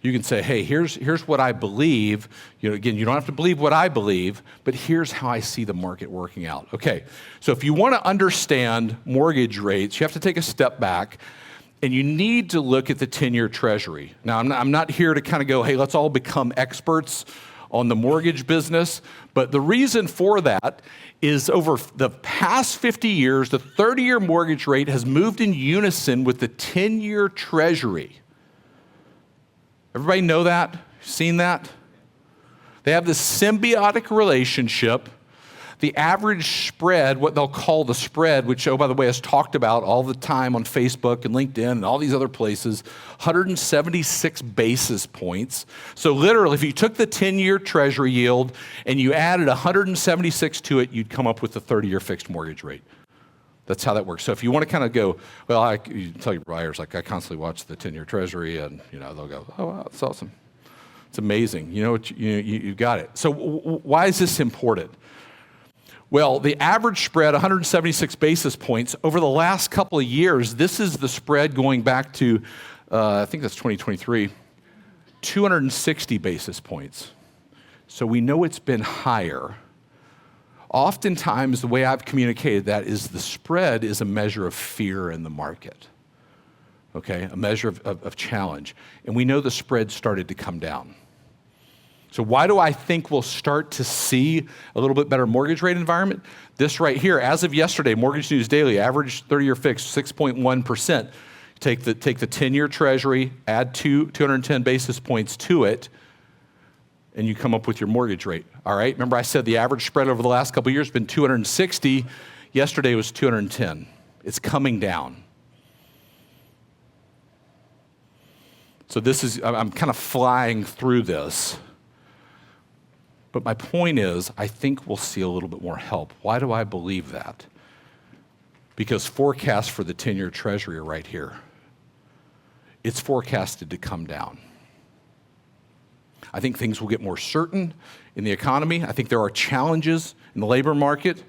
You can say, hey, here's what I believe. Again, you don't have to believe what I believe, but here's how I see the market working out. Okay, so if you want to understand mortgage rates, you have to take a step back, and you need to look at the 10-year Treasury. Now, I'm not here to kind of go, hey, let's all become experts on the mortgage business, but the reason for that is over the past 50 years, the 30-year mortgage rate has moved in unison with the 10-year Treasury. Everybody know that? Seen that? They have this symbiotic relationship. The average spread, what they'll call the spread, which, oh, by the way, is talked about all the time on Facebook and LinkedIn and all these other places, 176 basis points. So literally, if you took the 10-year Treasury yield and you added 176 to it, you'd come up with the 30-year fixed mortgage rate. That's how that works. So if you want to kind of go, well, you tell your buyers, like, I constantly watch the 10-year Treasury, and they'll go, oh, wow, that's awesome. It's amazing. You got it. So why is this important? Well, the average spread, 176 basis points. Over the last couple of years, this is the spread going back to, I think that's 2023, 260 basis points. So we know it's been higher. Oftentimes, the way I've communicated that is the spread is a measure of fear in the market, okay, a measure of challenge. And we know the spread started to come down. So why do I think we'll start to see a little bit better mortgage rate environment? This right here, as of yesterday, Mortgage News Daily, average 30-year fixed, 6.1%. Take the 10-year Treasury, add 210 basis points to it, and you come up with your mortgage rate, all right? Remember I said the average spread over the last couple of years has been 260. Yesterday was 210. It's coming down. So I'm kind of flying through this. But my point is, I think we'll see a little bit more help. Why do I believe that? Because forecasts for the 10-year Treasury are right here. It's forecasted to come down. I think things will get more certain in the economy. I think there are challenges in the labor market,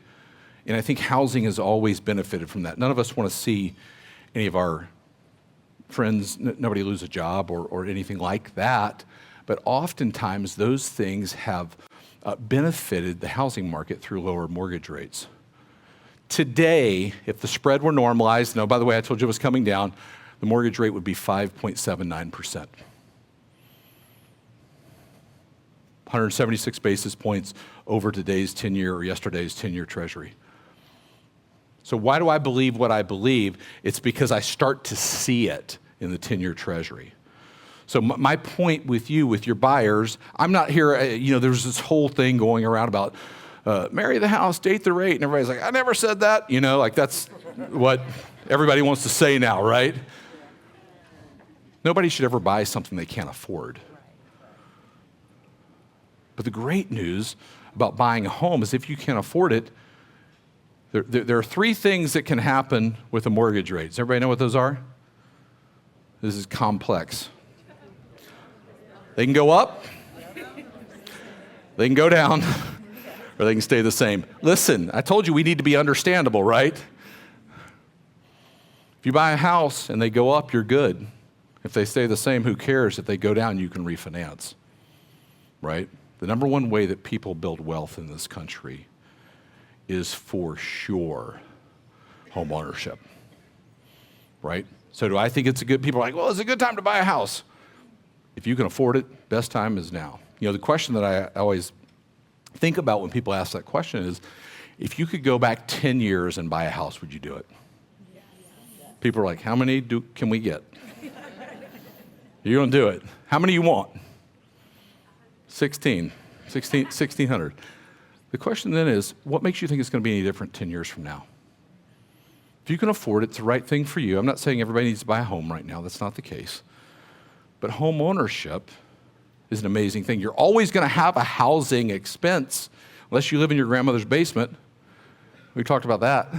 and I think housing has always benefited from that. None of us want to see any of our friends, nobody lose a job or anything like that, but oftentimes those things have benefited the housing market through lower mortgage rates. Today, if the spread were normalized, no, by the way, I told you it was coming down, the mortgage rate would be 5.79%. 176 basis points over today's 10-year or yesterday's 10-year Treasury. So why do I believe what I believe? It's because I start to see it in the 10-year Treasury. So my point with you, with your buyers, I'm not here, there's this whole thing going around about marry the house, date the rate, and everybody's like, I never said that. That's what everybody wants to say now, right? Nobody should ever buy something they can't afford. But the great news about buying a home is if you can't afford it, there are three things that can happen with a mortgage rate. Does everybody know what those are? This is complex. They can go up, they can go down, or they can stay the same. Listen, I told you we need to be understandable, right? If you buy a house and they go up, you're good. If they stay the same, who cares? If they go down, you can refinance, right? The number one way that people build wealth in this country is for sure home ownership, right? So do I think it's people are like, well, it's a good time to buy a house. If you can afford it, best time is now. The question that I always think about when people ask that question is, if you could go back 10 years and buy a house, would you do it? People are like, how many can we get? You're going to do it. How many you want? 1,600. The question then is, what makes you think it's going to be any different 10 years from now? If you can afford it, it's the right thing for you. I'm not saying everybody needs to buy a home right now. That's not the case. But home ownership is an amazing thing. You're always going to have a housing expense unless you live in your grandmother's basement. We talked about that.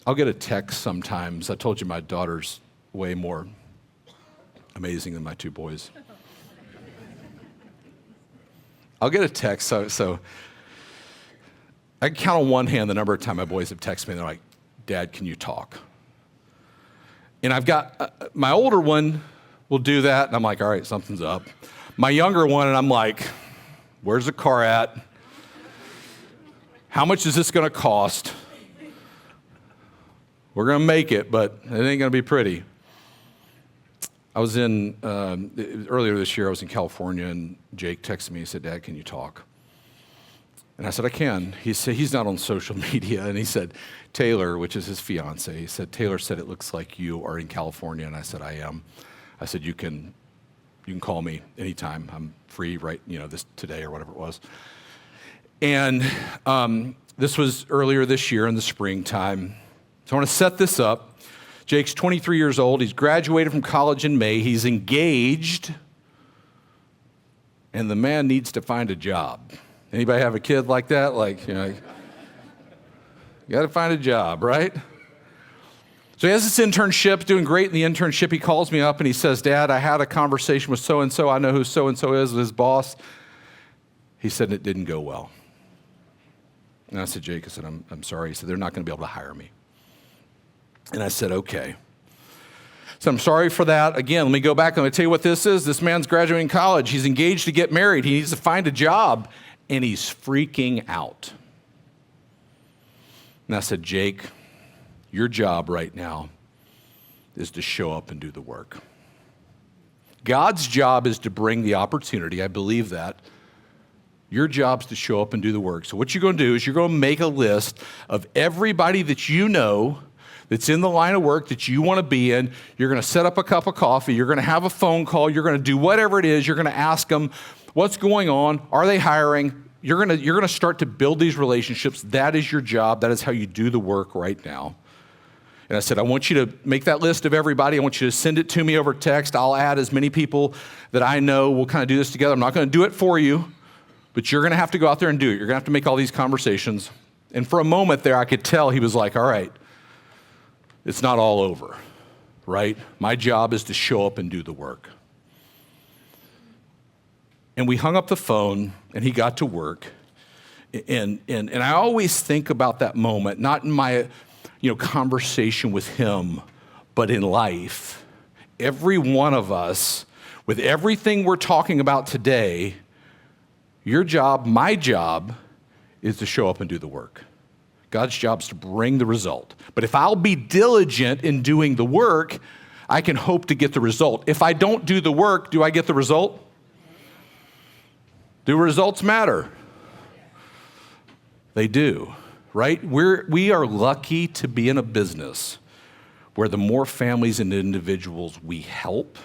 I'll get a text sometimes. I told you my daughter's way more amazing than my two boys. I'll get a text, so I can count on one hand the number of times my boys have texted me and they're like, Dad, can you talk? And I've got, my older one will do that, and I'm like, all right, something's up. My younger one, and I'm like, where's the car at? How much is this going to cost? We're going to make it, but it ain't going to be pretty. I was earlier this year, I was in California, and Jake texted me. He said, Dad, can you talk? And I said, I can. He said, he's not on social media. And he said, Taylor, which is his fiance, he said, Taylor said, it looks like you are in California. And I said, I am. I said, you can call me anytime. I'm free today or whatever it was. And this was earlier this year in the springtime. So I want to set this up. Jake's 23 years old. He's graduated from college in May. He's engaged. And the man needs to find a job. Anybody have a kid like that? You got to find a job, right? So he has this internship, doing great in the internship. He calls me up and he says, Dad, I had a conversation with so-and-so. I know who so-and-so is, his boss. He said it didn't go well. And I said, Jake, I'm sorry. He said, they're not going to be able to hire me. And I said, okay. So I'm sorry for that. Again, let me go back. I'm going to tell you what this is. This man's graduating college. He's engaged to get married. He needs to find a job. And he's freaking out. And I said, Jake, your job right now is to show up and do the work. God's job is to bring the opportunity. I believe that. Your job's to show up and do the work. So what you're going to do is you're going to make a list of everybody that you know that's in the line of work that you want to be in. You're going to set up a cup of coffee. You're going to have a phone call. You're going to do whatever it is. You're going to ask them, what's going on? Are they hiring? you're gonna start to build these relationships. That is your job. That is how you do the work right now. And I said, I want you to make that list of everybody. I want you to send it to me over text. I'll add as many people that I know. We'll kind of do this together. I'm not going to do it for you, but you're going to have to go out there and do it. You're going to have to make all these conversations. And for a moment there, I could tell he was like, all right, it's not all over, right? My job is to show up and do the work. And we hung up the phone, and he got to work. And I always think about that moment, not in my conversation with him, but in life. Every one of us, with everything we're talking about today, your job, my job, is to show up and do the work. God's job is to bring the result. But if I'll be diligent in doing the work, I can hope to get the result. If I don't do the work, do I get the result? Do results matter? They do. Right? We are lucky to be in a business where the more families and individuals we help,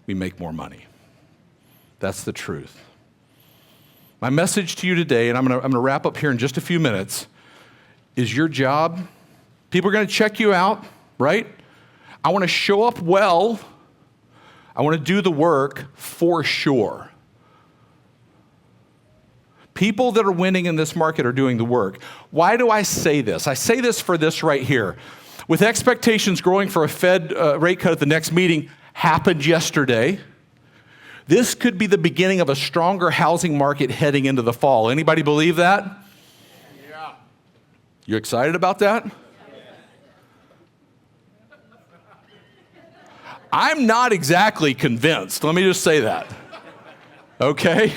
we make more money. That's the truth. My message to you today, and I'm gonna wrap up here in just a few minutes, is your job. People are gonna check you out, right? I wanna show up well. I wanna do the work for sure. People that are winning in this market are doing the work. Why do I say this? I say this for this right here. With expectations growing for a Fed rate cut at the next meeting happened yesterday, this could be the beginning of a stronger housing market heading into the fall. Anybody believe that? Yeah. You excited about that? I'm not exactly convinced. Let me just say that. Okay?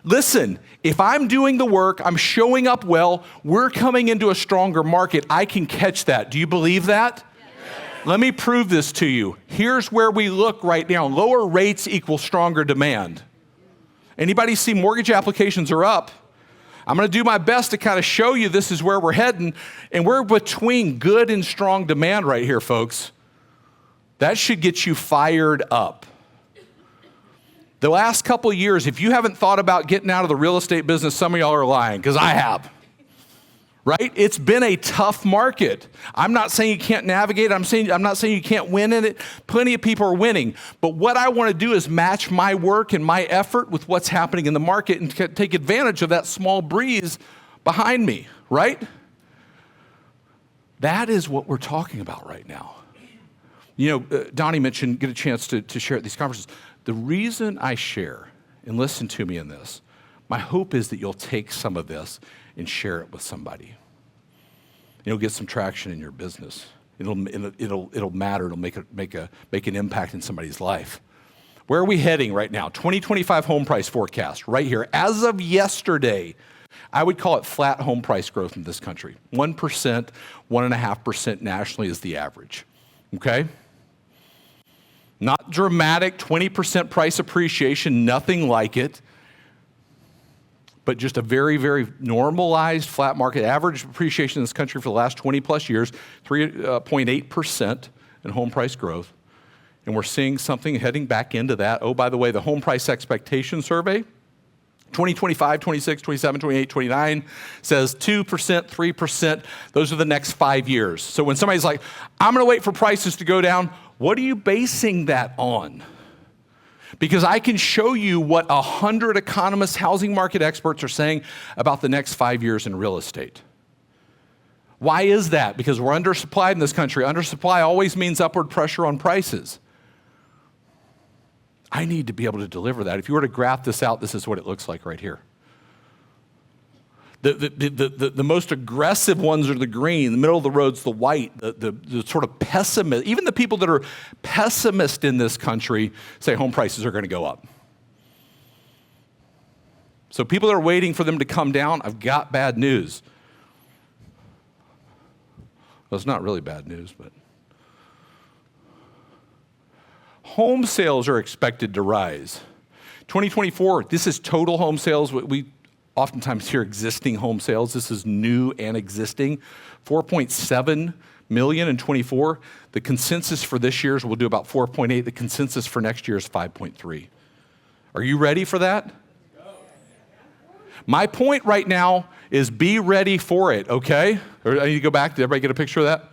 Listen, if I'm doing the work, I'm showing up well, we're coming into a stronger market, I can catch that. Do you believe that? Yes. Let me prove this to you. Here's where we look right now. Lower rates equal stronger demand. Anybody see mortgage applications are up? I'm going to do my best to kind of show you this is where we're heading, and we're between good and strong demand right here, folks. That should get you fired up. The last couple of years, if you haven't thought about getting out of the real estate business, some of y'all are lying, because I have. Right? It's been a tough market. I'm not saying you can't navigate. I'm not saying you can't win in it. Plenty of people are winning. But what I want to do is match my work and my effort with what's happening in the market and take advantage of that small breeze behind me, right? That is what we're talking about right now. Donnie mentioned, get a chance to share at these conferences. The reason I share, and listen to me in this, my hope is that you'll take some of this and share it with somebody. You'll get some traction in your business. It'll matter. It'll make an impact in somebody's life. Where are we heading right now? 2025 home price forecast right here. As of yesterday, I would call it flat home price growth in this country. 1%, 1.5% nationally is the average. Okay? Not dramatic, 20% price appreciation, nothing like it, but just a very, very normalized flat market. Average appreciation in this country for the last 20 plus years, 3.8% in home price growth. And we're seeing something heading back into that. Oh, by the way, the home price expectation survey, 2025, 26, 27, 28, 29 says 2%, 3%. Those are the next 5 years. So when somebody's like, I'm going to wait for prices to go down, what are you basing that on? Because I can show you what 100 economists, housing market experts are saying about the next 5 years in real estate. Why is that? Because we're undersupplied in this country. Undersupply always means upward pressure on prices. I need to be able to deliver that. If you were to graph this out, this is what it looks like right here. The most aggressive ones are the green. The middle of the road's the white. The sort of pessimist. Even the people that are pessimist in this country say home prices are going to go up. So people that are waiting for them to come down, I've got bad news. Well, it's not really bad news, but home sales are expected to rise. 2024, this is total home sales. We oftentimes hear existing home sales. This is new and existing. 4.7 million in 24. The consensus for this year's we'll do about 4.8. The consensus for next year is 5.3. Are you ready for that? My point right now is be ready for it, okay? Or I need to go back. Did everybody get a picture of that?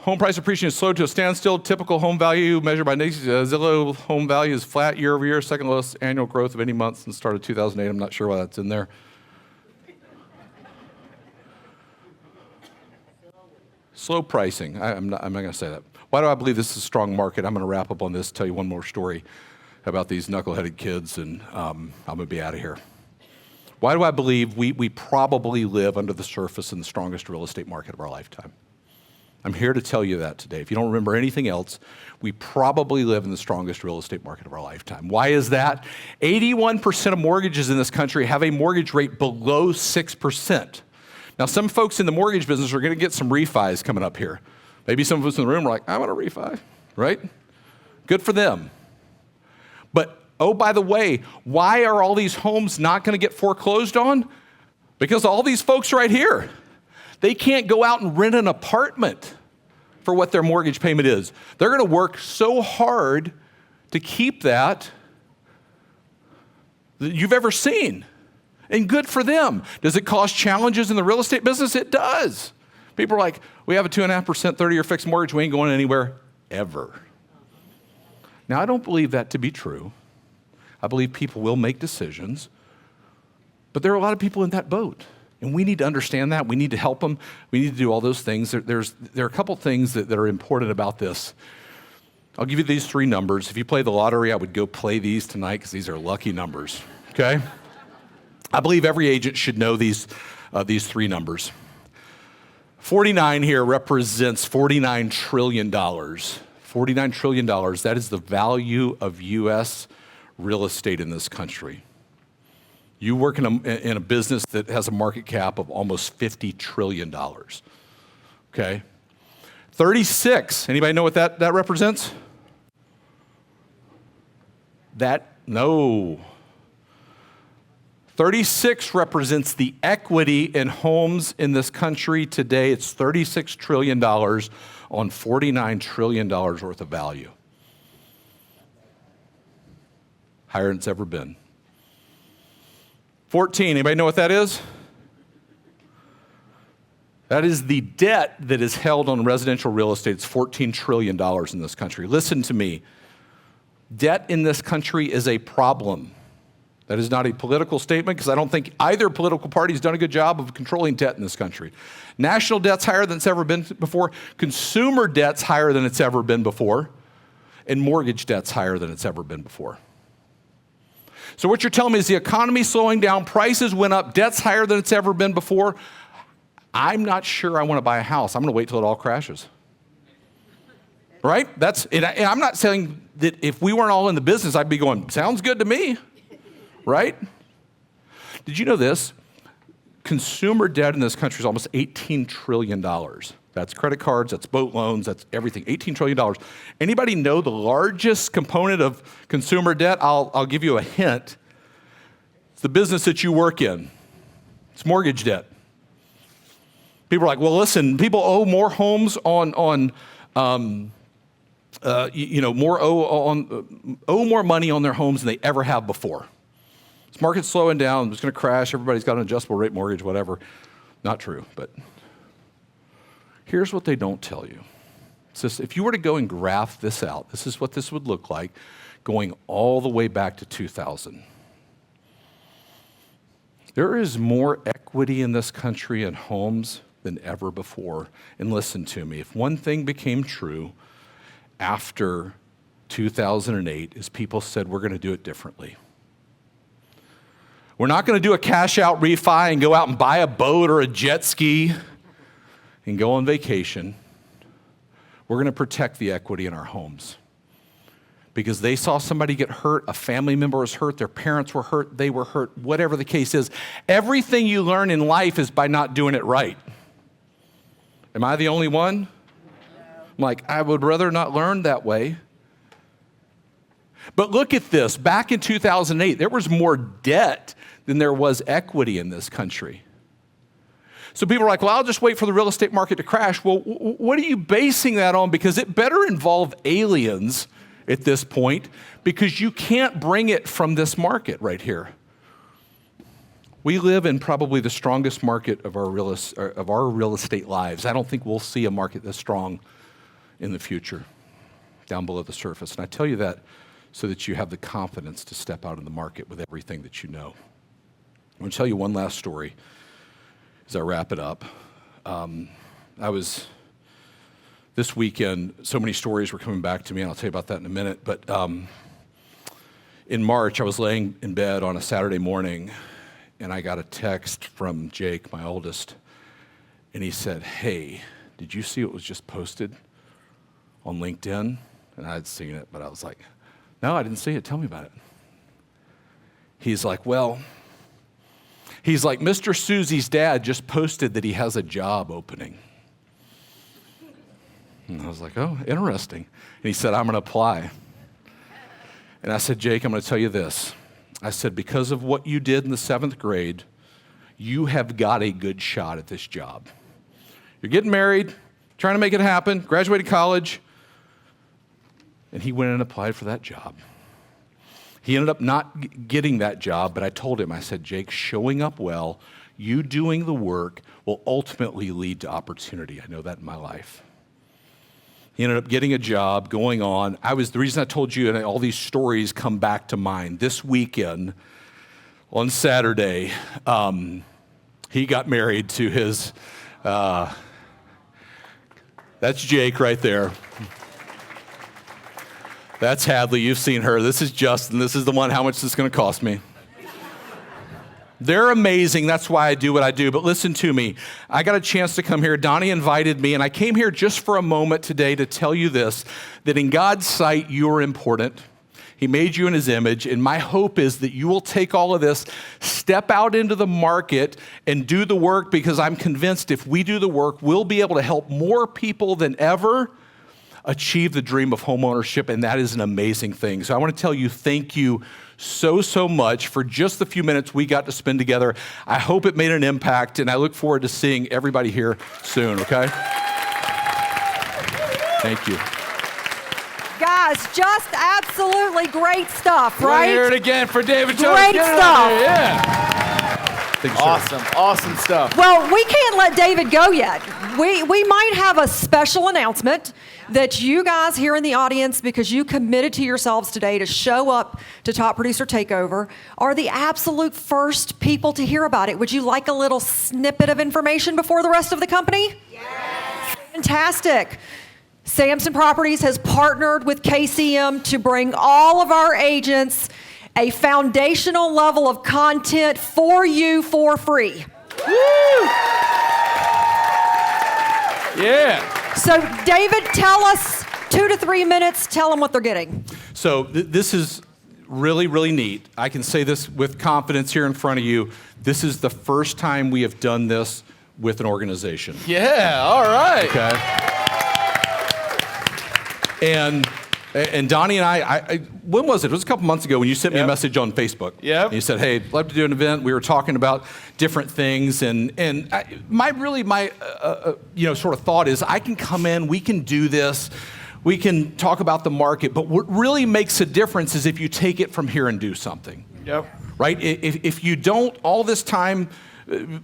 Home price appreciation is slowed to a standstill. Typical home value measured by Zillow home value is flat year over year, second lowest annual growth of any month since the start of 2008. I'm not sure why that's in there. Slow pricing. I'm not going to say that. Why do I believe this is a strong market? I'm going to wrap up on this, tell you one more story about these knuckleheaded kids, and I'm going to be out of here. Why do I believe we probably live under the surface in the strongest real estate market of our lifetime? I'm here to tell you that today. If you don't remember anything else, we probably live in the strongest real estate market of our lifetime. Why is that? 81% of mortgages in this country have a mortgage rate below 6%. Now, some folks in the mortgage business are going to get some refis coming up here. Maybe some of us in the room are like, I want a refi, right? Good for them. But, oh, by the way, why are all these homes not going to get foreclosed on? Because all these folks right here, they can't go out and rent an apartment for what their mortgage payment is. They're going to work so hard to keep that you've ever seen. And good for them. Does it cause challenges in the real estate business? It does. People are like, we have a 2.5% 30-year fixed mortgage. We ain't going anywhere ever. Now, I don't believe that to be true. I believe people will make decisions. But there are a lot of people in that boat. And we need to understand that. We need to help them. We need to do all those things. There are a couple things that are important about this. I'll give you these three numbers. If you play the lottery, I would go play these tonight because these are lucky numbers, okay? I believe every agent should know these three numbers. 49 here represents $49 trillion. $49 trillion, that is the value of U.S. real estate in this country. You work in a business that has a market cap of almost $50 trillion, okay? 36, anybody know what that represents? No. 36 represents the equity in homes in this country today. It's $36 trillion on $49 trillion worth of value. Higher than it's ever been. 14, anybody know what that is? That is the debt that is held on residential real estate. It's $14 trillion in this country. Listen to me. Debt in this country is a problem. That is not a political statement because I don't think either political party has done a good job of controlling debt in this country. National debt's higher than it's ever been before. Consumer debt's higher than it's ever been before. And mortgage debt's higher than it's ever been before. So what you're telling me is the economy's slowing down, prices went up, debt's higher than it's ever been before. I'm not sure I want to buy a house. I'm going to wait till it all crashes. Right? And I'm not saying that if we weren't all in the business, I'd be going, sounds good to me. Right? Did you know this? Consumer debt in this country is almost $18 trillion. That's credit cards, that's boat loans, that's everything, $18 trillion. Anybody know the largest component of consumer debt? I'll give you a hint. It's the business that you work in. It's mortgage debt. People are like, well, listen, people owe more homes owe more money on their homes than they ever have before. This market's slowing down. It's going to crash. Everybody's got an adjustable rate mortgage, whatever. Not true, but here's what they don't tell you. It's just, if you were to go and graph this out, this is what this would look like going all the way back to 2000. There is more equity in this country in homes than ever before. And listen to me, if one thing became true after 2008 is people said we're going to do it differently. We're not going to do a cash out refi and go out and buy a boat or a jet ski and go on vacation. We're going to protect the equity in our homes. Because they saw somebody get hurt, a family member was hurt, their parents were hurt, they were hurt, whatever the case is. Everything you learn in life is by not doing it right. Am I the only one? I'm like, I would rather not learn that way. But look at this. Back in 2008, there was more debt than there was equity in this country. So people are like, well, I'll just wait for the real estate market to crash. Well, what are you basing that on? Because it better involve aliens at this point because you can't bring it from this market right here. We live in probably the strongest market of our real estate lives. I don't think we'll see a market this strong in the future, down below the surface. And I tell you that so that you have the confidence to step out in the market with everything that you know. I'm going to tell you one last story as I wrap it up. This weekend, so many stories were coming back to me, and I'll tell you about that in a minute. But in March, I was laying in bed on a Saturday morning, and I got a text from Jake, my oldest, and he said, "Hey, did you see what was just posted on LinkedIn?" And I had seen it, but I was like, "No, I didn't see it. Tell me about it." He's like, "Mr. Susie's dad just posted that he has a job opening." And I was like, "Oh, interesting." And he said, "I'm going to apply." And I said, "Jake, I'm going to tell you this." I said, "Because of what you did in the 7th grade, you have got a good shot at this job. You're getting married, trying to make it happen, graduated college." And he went and applied for that job. He ended up not getting that job, but I told him, I said, "Jake, showing up well, you doing the work will ultimately lead to opportunity. I know that in my life." He ended up getting a job, going on. The reason I told you, and all these stories come back to mind, this weekend, on Saturday, he got married to his, that's Jake right there. That's Hadley, you've seen her. This is Justin, this is the one, how much is this gonna cost me? They're amazing, that's why I do what I do, but listen to me. I got a chance to come here, Donnie invited me, and I came here just for a moment today to tell you this, that in God's sight, you are important. He made you in his image, and my hope is that you will take all of this, step out into the market, and do the work, because I'm convinced if we do the work, we'll be able to help more people than ever achieve the dream of homeownership, and that is an amazing thing. So I want to tell you thank you so much for just the few minutes we got to spend together. I hope it made an impact, and I look forward to seeing everybody here soon, okay? Thank you. Guys, just absolutely great stuff, right? We'll hear it again for David Jones. Great stuff. Yeah. Thank you, sir. Awesome stuff. Well, we can't let David go yet. We might have a special announcement that you guys here in the audience, because you committed to yourselves today to show up to Top Producer Takeover, are the absolute first people to hear about it. Would you like a little snippet of information before the rest of the company? Yes. Fantastic. Samson Properties has partnered with KCM to bring all of our agents a foundational level of content for you for free. Woo! Yeah. So, David, tell us 2 to 3 minutes, tell them what they're getting. So this is really neat. I can say this with confidence here in front of you. This is the first time we have done this with an organization. Yeah, all right. Okay. And Donnie and I, when was it? It was a couple months ago when you sent me a message on Facebook. Yep. And you said, "Hey, I'd love to do an event." We were talking about different things, and my sort of thought is, I can come in, we can do this, we can talk about the market, but what really makes a difference is if you take it from here and do something. Yep. Right? If you don't, all this time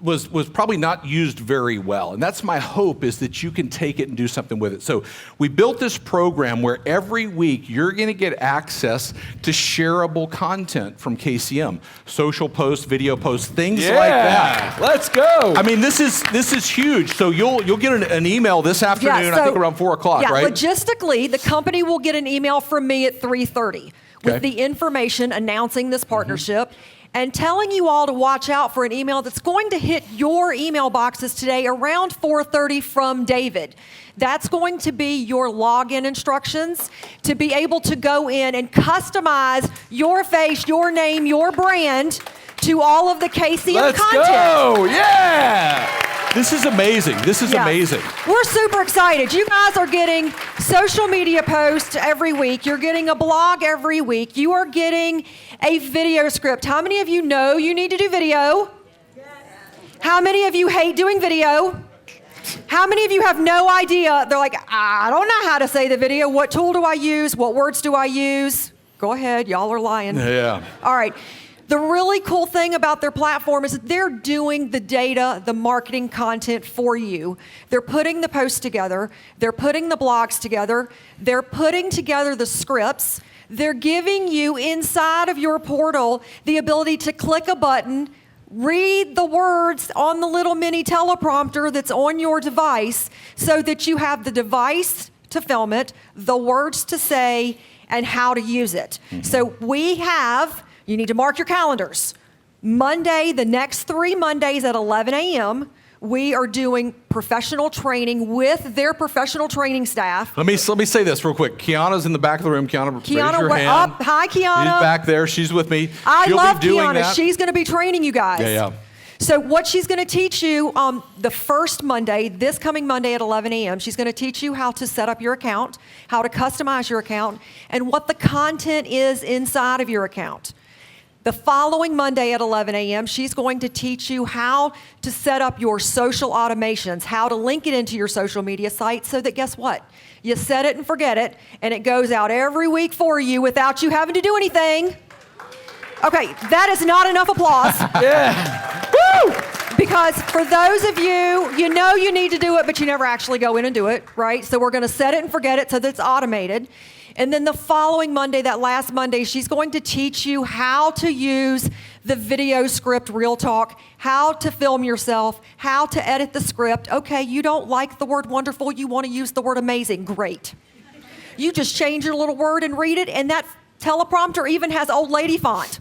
was probably not used very well. And that's my hope, is that you can take it and do something with it. So we built this program where every week you're going to get access to shareable content from KCM. Social posts, video posts, things like that. Let's go. I mean, this is huge. So you'll get an email this afternoon, I think around 4 o'clock, right? Logistically, the company will get an email from me at 3:30 with the information announcing this partnership. And telling you all to watch out for an email that's going to hit your email boxes today around 4:30 from David. That's going to be your login instructions to be able to go in and customize your face, your name, your brand to all of the KCM content. Let's go, yeah! This is amazing. This is amazing. We're super excited. You guys are getting social media posts every week. You're getting a blog every week. You are getting a video script. How many of you know you need to do video? Yes. How many of you hate doing video? How many of you have no idea? They're like, I don't know how to say the video. What tool do I use? What words do I use? Go ahead. Y'all are lying. Yeah. All right. The really cool thing about their platform is that they're doing the data, the marketing content for you. They're putting the posts together. They're putting the blogs together. They're putting together the scripts. They're giving you inside of your portal the ability to click a button, read the words on the little mini teleprompter that's on your device so that you have the device to film it, the words to say, and how to use it. So we have... You need to mark your calendars. Monday, the next 3 Mondays at 11 a.m., we are doing professional training with their professional training staff. Let me say this real quick. Kiana's in the back of the room. Kiana, raise your what hand. up? Hi, Kiana. She's back there. She's with me. I She'll love be doing Kiana. that. She's going to be training you guys. Yeah. So what she's going to teach you the first Monday, this coming Monday at 11 a.m., she's going to teach you how to set up your account, how to customize your account, and what the content is inside of your account. The following Monday at 11 a.m., she's going to teach you how to set up your social automations, how to link it into your social media site so that guess what? You set it and forget it, and it goes out every week for you without you having to do anything. Okay, that is not enough applause. Yeah. Woo! Because for those of you, you know you need to do it, but you never actually go in and do it, right? So we're going to set it and forget it so that it's automated. And then the following Monday, that last Monday, she's going to teach you how to use the video script Real Talk, how to film yourself, how to edit the script. Okay, you don't like the word wonderful, you want to use the word amazing. Great. You just change your little word and read it, and that teleprompter even has old lady font.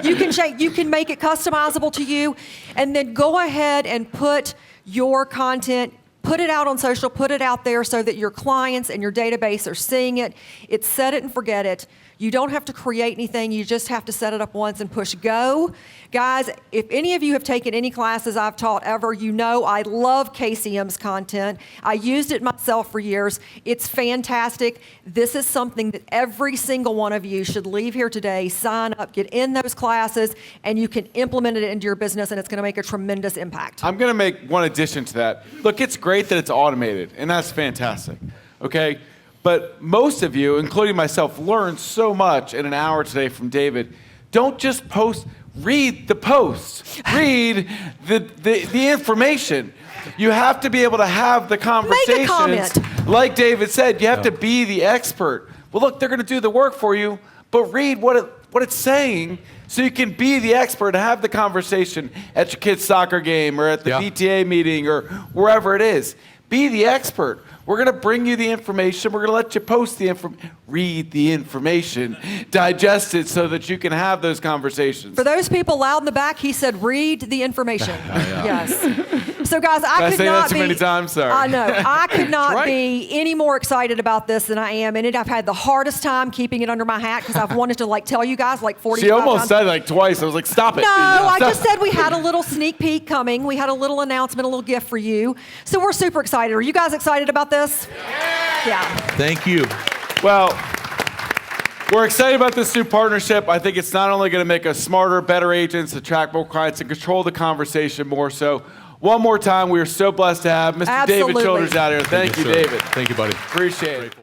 You can make it customizable to you, and then go ahead and put your content, put it out on social, put it out there so that your clients and your database are seeing it. It's set it and forget it. You don't have to create anything. You just have to set it up once and push go. Guys, if any of you have taken any classes I've taught ever, you know I love KCM's content. I used it myself for years. It's fantastic. This is something that every single one of you should leave here today, sign up, get in those classes, and you can implement it into your business, and it's going to make a tremendous impact. I'm going to make one addition to that. Look, it's great that it's automated, and that's fantastic, okay? But most of you, including myself, learned so much in an hour today from David. Don't just post, read the posts. Read the information. You have to be able to have the conversations. Make a comment. Like David said, you have to be the expert. Well, look, they're going to do the work for you, but read what it's saying so you can be the expert and have the conversation at your kid's soccer game or at the PTA meeting or wherever it is. Be the expert. We're going to bring you the information. We're going to let you post the information. Read the information. Digest it so that you can have those conversations. For those people loud in the back, he said, read the information. Yes. So guys, I could say not that too many times? Sorry. I know. I could not right. be any more excited about this than I am. And I've had the hardest time keeping it under my hat because I've wanted to tell you guys 45 She almost times. said it twice. I was like, stop it. No, I Stop. just said we had a little sneak peek coming. We had a little announcement, a little gift for you. So we're super excited. Are you guys excited about this? Yeah. Thank you. Well, we're excited about this new partnership. I think it's not only going to make us smarter, better agents, attract more clients, and control the conversation more. So one more time, we are so blessed to have Mr. Absolutely. David Childers out here. Thank you, sir. David. Thank you, buddy. Appreciate it.